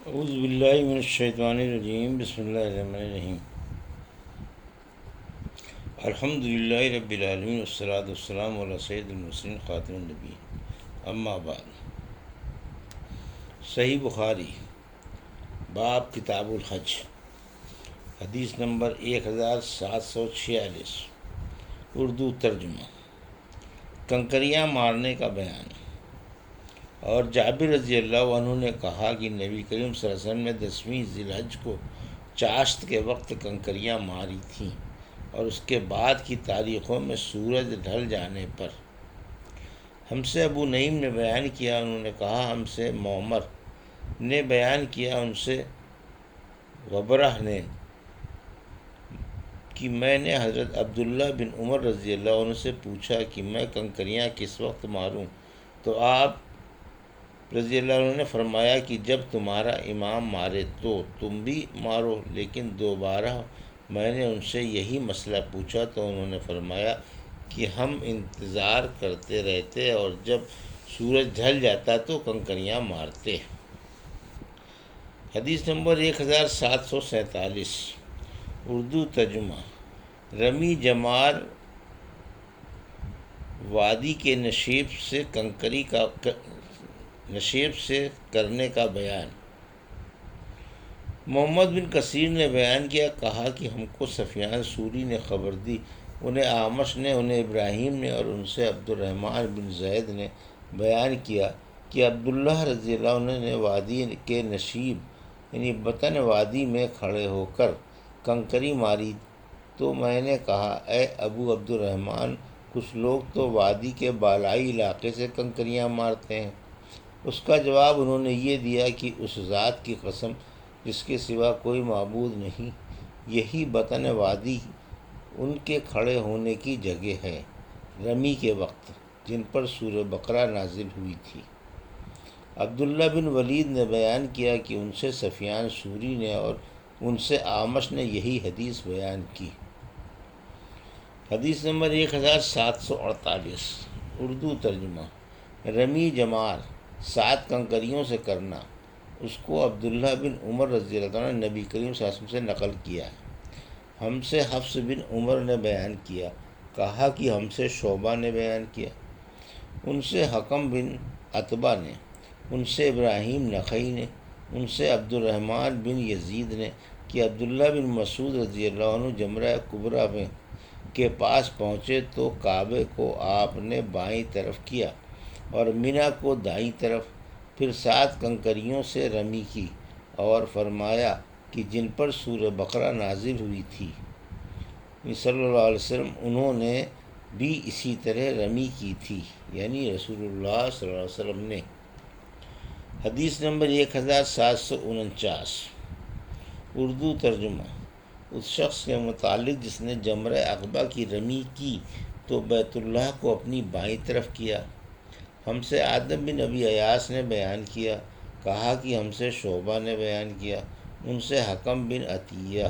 اعوذ باللہ من الشیطان الرجیم، بسم اللہ الرحمن الرحیم۔ الحمد للہ رب العالمین، والصلاۃ والسلام علی سید المرسلین خاتم النبی، اما بعد۔ صحیح بخاری، باب کتاب الحج، حدیث نمبر 1746، اردو ترجمہ۔ کنکریاں مارنے کا بیان۔ اور جابر رضی اللہ عنہ نے کہا کہ نبی کریم صلی اللہ علیہ وسلم نے 10ویں ذی الحج کو چاشت کے وقت کنکریاں ماری تھیں، اور اس کے بعد کی تاریخوں میں سورج ڈھل جانے پر۔ ہم سے ابو نعیم نے بیان کیا، انہوں نے کہا ہم سے معمر نے بیان کیا، ان سے وبرہ نے، کہ میں نے حضرت عبداللہ بن عمر رضی اللہ عنہ سے پوچھا کہ میں کنکریاں کس وقت ماروں، تو آپ رضی اللہ عنہ نے فرمایا کہ جب تمہارا امام مارے تو تم بھی مارو۔ لیکن دوبارہ میں نے ان سے یہی مسئلہ پوچھا تو انہوں نے فرمایا کہ ہم انتظار کرتے رہتے، اور جب سورج ڈھل جاتا تو کنکریاں مارتے۔ حدیث نمبر 1747، اردو ترجمہ۔ رمی جمار وادی کے نشیب سے کرنے کا بیان۔ محمد بن کثیر نے بیان کیا، کہا کہ ہم کو سفیان ثوری نے خبر دی، انہیں اعمش نے، انہیں ابراہیم نے، اور ان سے عبد الرحمن بن زید نے بیان کیا کہ عبداللہ رضی اللہ عنہ نے وادی کے نشیب یعنی بطن وادی میں کھڑے ہو کر کنکری ماری، تو میں نے کہا اے ابو عبد الرحمن، کچھ لوگ تو وادی کے بالائی علاقے سے کنکریاں مارتے ہیں۔ اس کا جواب انہوں نے یہ دیا کہ اس ذات کی قسم جس کے سوا کوئی معبود نہیں، یہی بطن وادی ان کے کھڑے ہونے کی جگہ ہے رمی کے وقت، جن پر سورہ بقرہ نازل ہوئی تھی۔ عبداللہ بن ولید نے بیان کیا کہ ان سے سفیان ثوری نے اور ان سے اعمش نے یہی حدیث بیان کی۔ حدیث نمبر 1748، اردو ترجمہ۔ رمی جمار 7 کنکریوں سے کرنا، اس کو عبداللہ بن عمر رضی اللہ عنہ نے نبی کریم صلی اللہ علیہ وسلم سے نقل کیا ہے۔ ہم سے حفص بن عمر نے بیان کیا، کہا کہ ہم سے شعبہ نے بیان کیا، ان سے حکم بن عتبہ نے، ان سے ابراہیم نخعی نے، ان سے عبد الرحمن بن یزید نے کہ عبداللہ بن مسعود رضی اللہ عنہ جمرہ کبریٰ کے پاس پہنچے تو کعبے کو آپ نے بائیں طرف کیا اور منی کو دائیں طرف، پھر 7 کنکریوں سے رمی کی، اور فرمایا کہ جن پر سورہ بقرہ نازل ہوئی تھی صلی اللہ علیہ وسلم، انہوں نے بھی اسی طرح رمی کی تھی، یعنی رسول اللہ صلی اللہ علیہ وسلم نے۔ حدیث نمبر 1749، اردو ترجمہ۔ اس شخص کے متعلق جس نے جمرہ عقبہ کی رمی کی تو بیت اللہ کو اپنی بائیں طرف کیا۔ ہم سے آدم بن ابی ایاس نے بیان کیا، کہا کہ ہم سے شعبہ نے بیان کیا، ان سے حکم بن عطیہ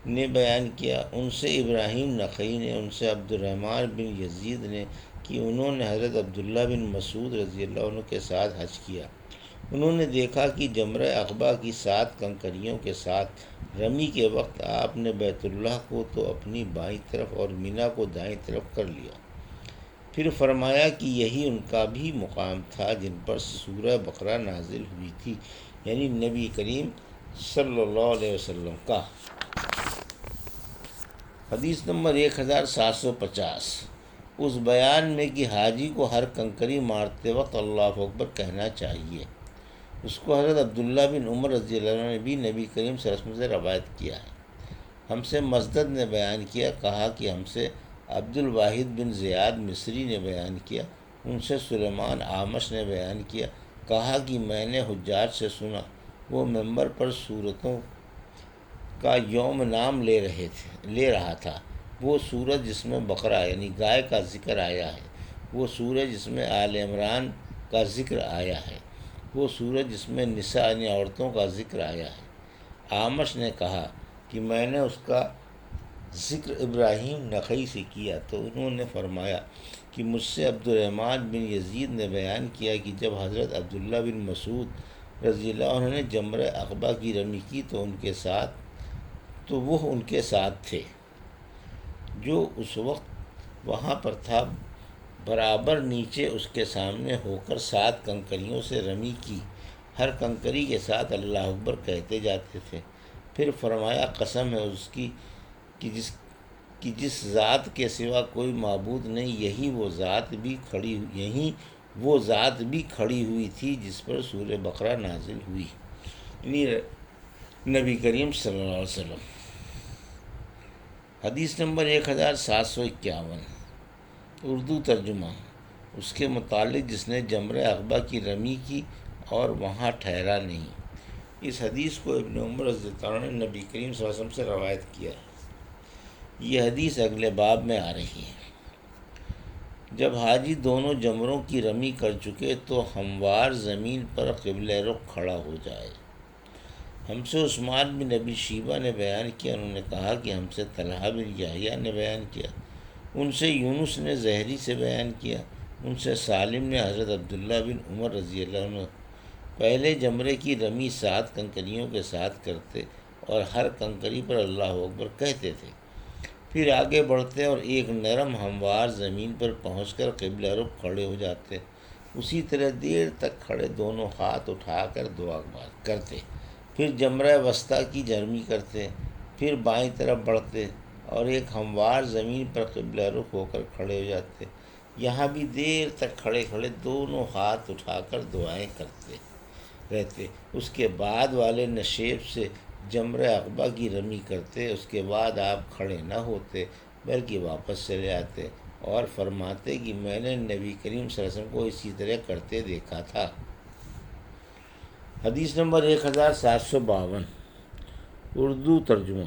نے بیان کیا، ان سے ابراہیم نخعی نے، ان سے عبد الرحمن بن یزید نے کہ انہوں نے حضرت عبداللہ بن مسعود رضی اللہ عنہ کے ساتھ حج کیا۔ انہوں نے دیکھا کہ جمرہ عقبہ کی 7 کنکریوں کے ساتھ رمی کے وقت آپ نے بیت اللہ کو تو اپنی بائیں طرف اور منی کو دائیں طرف کر لیا، پھر فرمایا کہ یہی ان کا بھی مقام تھا جن پر سورہ بقرہ نازل ہوئی تھی، یعنی نبی کریم صلی اللہ علیہ وسلم کا۔ حدیث نمبر 1750، اس بیان میں کہ حاجی کو ہر کنکری مارتے وقت اللہ اکبر کہنا چاہیے، اس کو حضرت عبداللہ بن عمر رضی اللہ عنہ نے بھی نبی کریم صلی اللہ علیہ وسلم سے روایت کیا ہے۔ ہم سے مسدد نے بیان کیا، کہا کہ ہم سے عبد الواحد بن زیاد مصری نے بیان کیا، ان سے سلیمان اعمش نے بیان کیا، کہا کہ میں نے حجاج سے سنا، وہ ممبر پر سورتوں کا یوم نام لے رہا تھا۔ وہ سورت جس میں بقرہ یعنی گائے کا ذکر آیا ہے، وہ سورج جس میں آل عمران کا ذکر آیا ہے، وہ سورج جس میں نساء یعنی عورتوں کا ذکر آیا ہے۔ اعمش نے کہا کہ میں نے اس کا ذکر ابراہیم نخعی سے کیا، تو انہوں نے فرمایا کہ مجھ سے عبد الرحمن بن یزید نے بیان کیا کہ جب حضرت عبداللہ بن مسعود رضی اللہ عنہ نے جمرہ عقبہ کی رمی کی تو وہ ان کے ساتھ تھے، جو اس وقت وہاں پر تھا، برابر نیچے اس کے سامنے ہو کر 7 کنکریوں سے رمی کی، ہر کنکری کے ساتھ اللہ اکبر کہتے جاتے تھے۔ پھر فرمایا قسم ہے اس کی کہ جس ذات کے سوا کوئی معبود نہیں، یہی وہ ذات بھی کھڑی ہوئی تھی جس پر سورہ بقرہ نازل ہوئی، یعنی نبی کریم صلی اللہ علیہ وسلم۔ حدیث نمبر 1751، اردو ترجمہ۔ اس کے متعلق جس نے جمرہ عقبہ کی رمی کی اور وہاں ٹھہرا نہیں۔ اس حدیث کو ابن عمر رضی اللہ عنہ نے نبی کریم صلی اللہ علیہ وسلم سے روایت کیا ہے۔ یہ حدیث اگلے باب میں آ رہی ہے۔ جب حاجی دونوں جمروں کی رمی کر چکے تو ہموار زمین پر قبلہ رخ کھڑا ہو جائے۔ ہم سے عثمان بن ابی شیبہ نے بیان کیا، انہوں نے کہا کہ ہم سے طلحہ بن یحییٰ نے بیان کیا، ان سے یونس نے زہری سے بیان کیا، ان سے سالم نے حضرت عبداللہ بن عمر رضی اللہ عنہ پہلے جمرے کی رمی 7 کنکریوں کے ساتھ کرتے اور ہر کنکری پر اللہ اکبر کہتے تھے، پھر آگے بڑھتے اور ایک نرم ہموار زمین پر پہنچ کر قبلہ رخ کھڑے ہو جاتے، اسی طرح دیر تک کھڑے دونوں ہاتھ اٹھا کر دعا کرتے، پھر جمرہ وسطیٰ کی رمی کرتے، پھر بائیں طرف بڑھتے اور ایک ہموار زمین پر قبلہ رخ ہو کر کھڑے ہو جاتے، یہاں بھی دیر تک کھڑے دونوں ہاتھ اٹھا کر دعائیں کرتے رہتے، اس کے بعد والے نشیب سے جمرہ عقبہ کی رمی کرتے، اس کے بعد آپ کھڑے نہ ہوتے بلکہ واپس چلے آتے اور فرماتے کہ میں نے نبی کریم صلی اللہ علیہ وسلم کو اسی طرح کرتے دیکھا تھا۔ حدیث نمبر 1752، اردو ترجمہ۔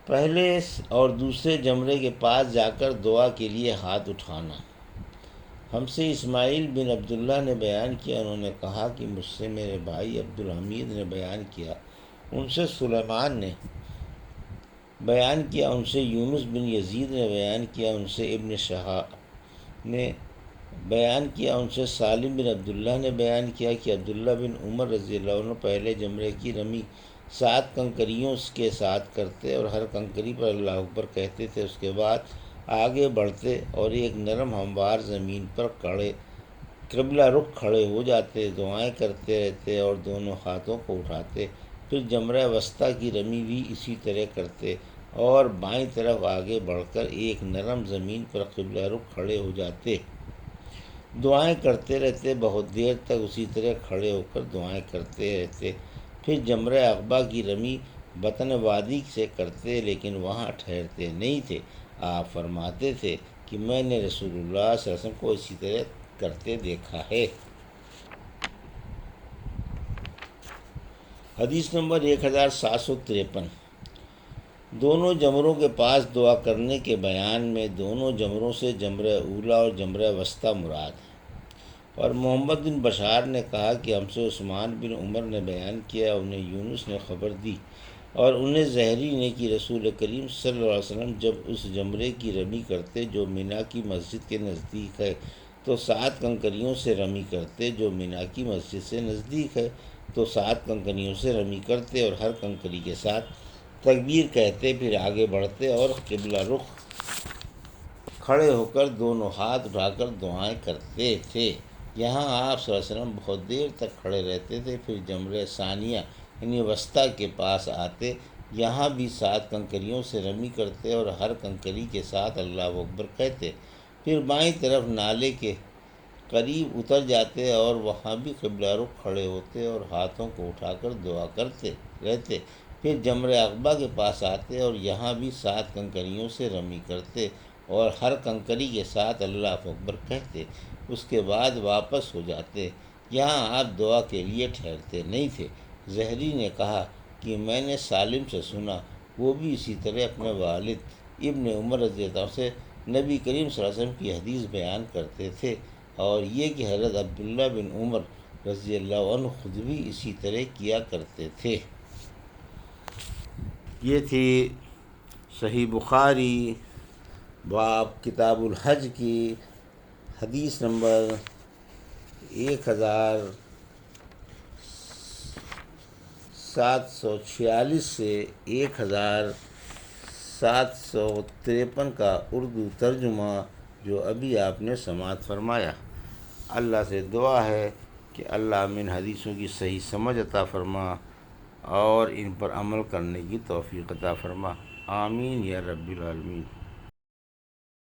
پہلے اور دوسرے جمرے کے پاس جا کر دعا کے لیے ہاتھ اٹھانا۔ ہم سے اسماعیل بن عبداللہ نے بیان کیا، انہوں نے کہا کہ مجھ سے میرے بھائی عبدالحمید نے بیان کیا، ان سے سلیمان نے بیان کیا، ان سے یونس بن یزید نے بیان کیا، ان سے ابن شہاب نے بیان کیا، ان سے سالم بن عبداللہ نے بیان کیا کہ عبداللہ بن عمر رضی اللہ عنہ پہلے جمرے کی رمی 7 کنکریوں کے ساتھ کرتے اور ہر کنکری پر اللہ اکبر کہتے تھے، اس کے بعد آگے بڑھتے اور ایک نرم ہموار زمین پر قبلہ رخ کھڑے ہو جاتے، دعائیں کرتے رہتے اور دونوں ہاتھوں کو اٹھاتے، پھر جمرہ وسطیٰ کی رمی بھی اسی طرح کرتے اور بائیں طرف آگے بڑھ کر ایک نرم زمین پر قبلہ رخ کھڑے ہو جاتے، دعائیں کرتے رہتے، بہت دیر تک اسی طرح کھڑے ہو کر دعائیں کرتے رہتے، پھر جمرہ عقبہ کی رمی بطن وادی سے کرتے، لیکن وہاں ٹھہرتے نہیں تھے۔ آپ فرماتے تھے کہ میں نے رسول اللہ صلی اللہ علیہ وسلم کو اسی طرح کرتے دیکھا ہے۔ حدیث نمبر 1753، دونوں جمروں کے پاس دعا کرنے کے بیان میں دونوں جمروں سے جمرہ اولا اور جمرہ وسطیٰ مراد ہے۔ اور محمد بن بشار نے کہا کہ ہم سے عثمان بن عمر نے بیان کیا، انہیں یونس نے خبر دی اور انہیں زہری نے کہ رسول کریم صلی اللہ علیہ وسلم جب اس جمرے کی رمی کرتے جو مینا کی مسجد کے نزدیک ہے تو 7 کنکریوں سے رمی کرتے، جو مینا کی مسجد سے نزدیک ہے تو 7 کنکریوں سے رمی کرتے اور ہر کنکری کے ساتھ تکبیر کہتے، پھر آگے بڑھتے اور قبلہ رخ کھڑے ہو کر دونوں ہاتھ اٹھا کر دعائیں کرتے تھے۔ یہاں آپ صلی اللہ علیہ وسلم بہت دیر تک کھڑے رہتے تھے، پھر جمرہ ثانیہ یعنی وسطیٰ کے پاس آتے، یہاں بھی 7 کنکریوں سے رمی کرتے اور ہر کنکری کے ساتھ اللہ اکبر کہتے، پھر بائیں طرف نالے کے قریب اتر جاتے اور وہاں بھی قبلہ رخ کھڑے ہوتے اور ہاتھوں کو اٹھا کر دعا کرتے رہتے، پھر جمرہ عقبہ کے پاس آتے اور یہاں بھی 7 کنکریوں سے رمی کرتے اور ہر کنکری کے ساتھ اللہ اکبر کہتے، اس کے بعد واپس ہو جاتے، یہاں آپ دعا کے لیے ٹھہرتے نہیں تھے۔ زہری نے کہا کہ میں نے سالم سے سنا، وہ بھی اسی طرح اپنے والد ابن عمر رضی اللہ عنہ سے نبی کریم صلی اللہ علیہ وسلم کی حدیث بیان کرتے تھے، اور یہ کہ حضرت عبداللہ بن عمر رضی اللہ عنہ خود بھی اسی طرح کیا کرتے تھے۔ یہ تھی صحیح بخاری باب کتاب الحج کی حدیث نمبر 1746 سے 1753 کا اردو ترجمہ جو ابھی آپ نے سماعت فرمایا۔ اللہ سے دعا ہے کہ اللہ ہمیں ان حدیثوں کی صحیح سمجھ عطا فرما اور ان پر عمل کرنے کی توفیق عطا فرما، آمین یا رب العالمین۔